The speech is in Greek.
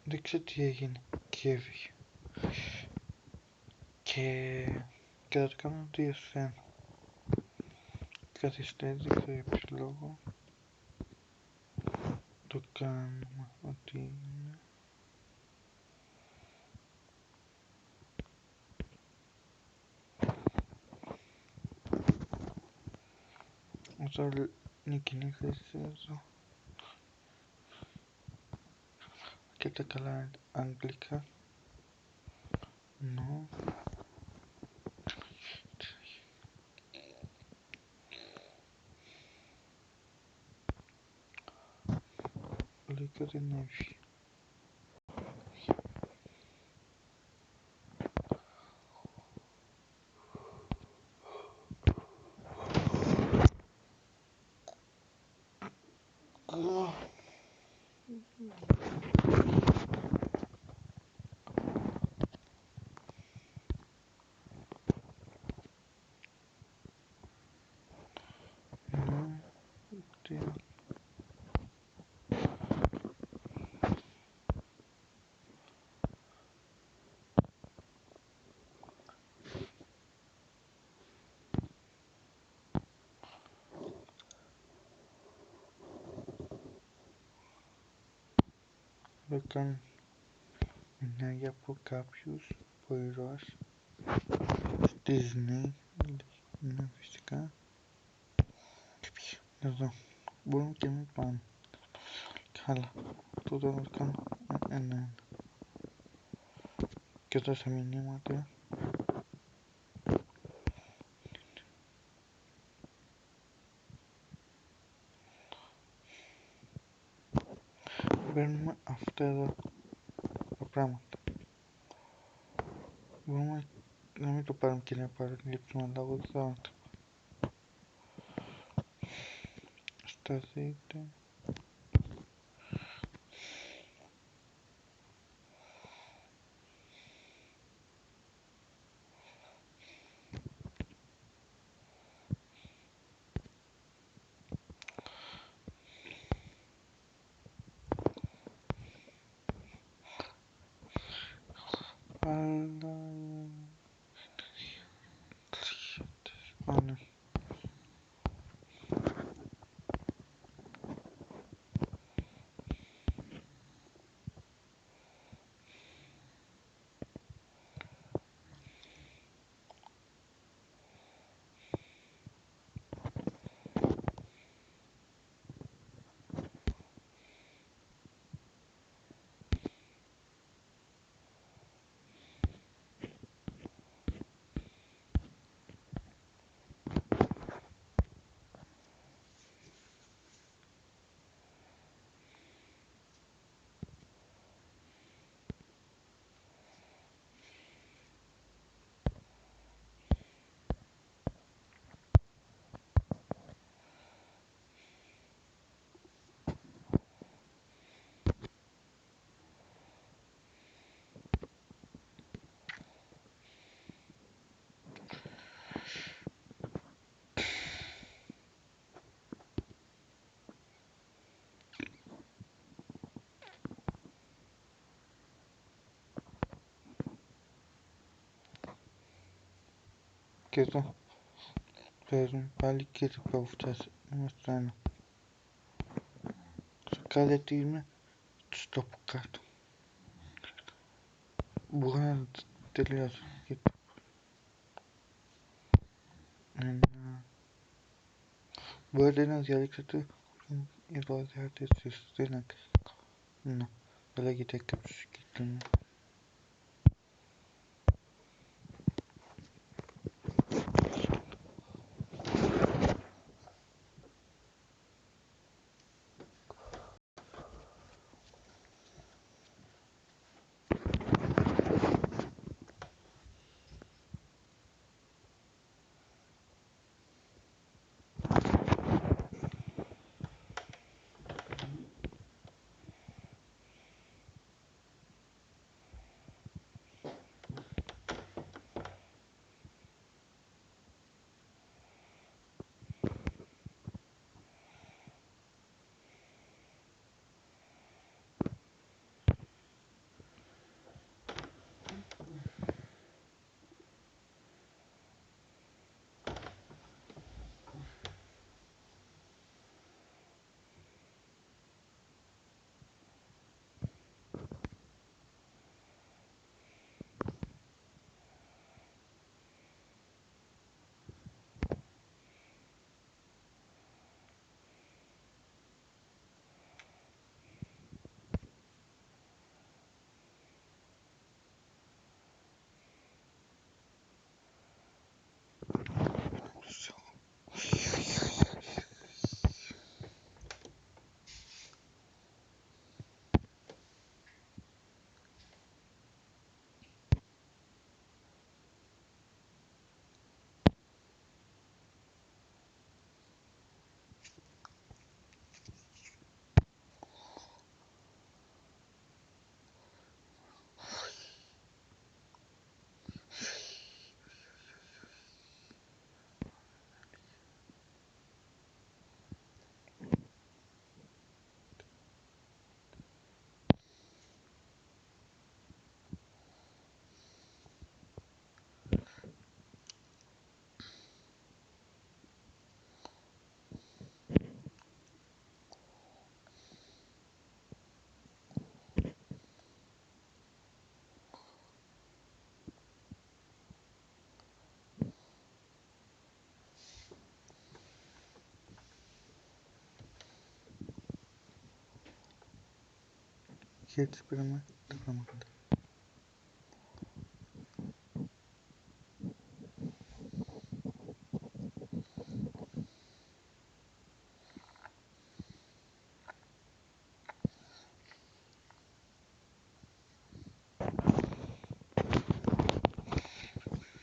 δεν ξέρω τι έγινε και έφυγε. Και θα το κάνω 2-1. Καθυστέρησε, δεν ξέρω για ποιο λόγο. Το κάνουμε ότι είναι. Όσο είναι η κοινή χρήση εδώ. Και τα καλά αγγλικά. No. Λέει και δεν έφυγε. Όταν μιλάει από κάποιους ποηρός στη Disney, είναι φυσικά. Εδώ μπορούμε και μην πάμε. Καλά, τότε να το κάνω ένα. Και εδώ στα μηνύματα παίρνουμε αυτά εδώ τα πράγματα. Μπορούμε να μην το πάρουμε και να παραλείψουμε, αλλά εγώ θα το σταθείτε. Αλλά πάνε. Και εδώ παίζουν πάλι και το που φτάσει. Είμαστε στο ένα. Στο κάθε τι είμαι στο από κάτω. Μπορώ να τελειώσω. Μπορείτε να διαλέξετε εδώ διάρτησης σύναξης. Να, λέγεται κάποιος κίτρινο. και έτσι πήραμε τα πράγματα.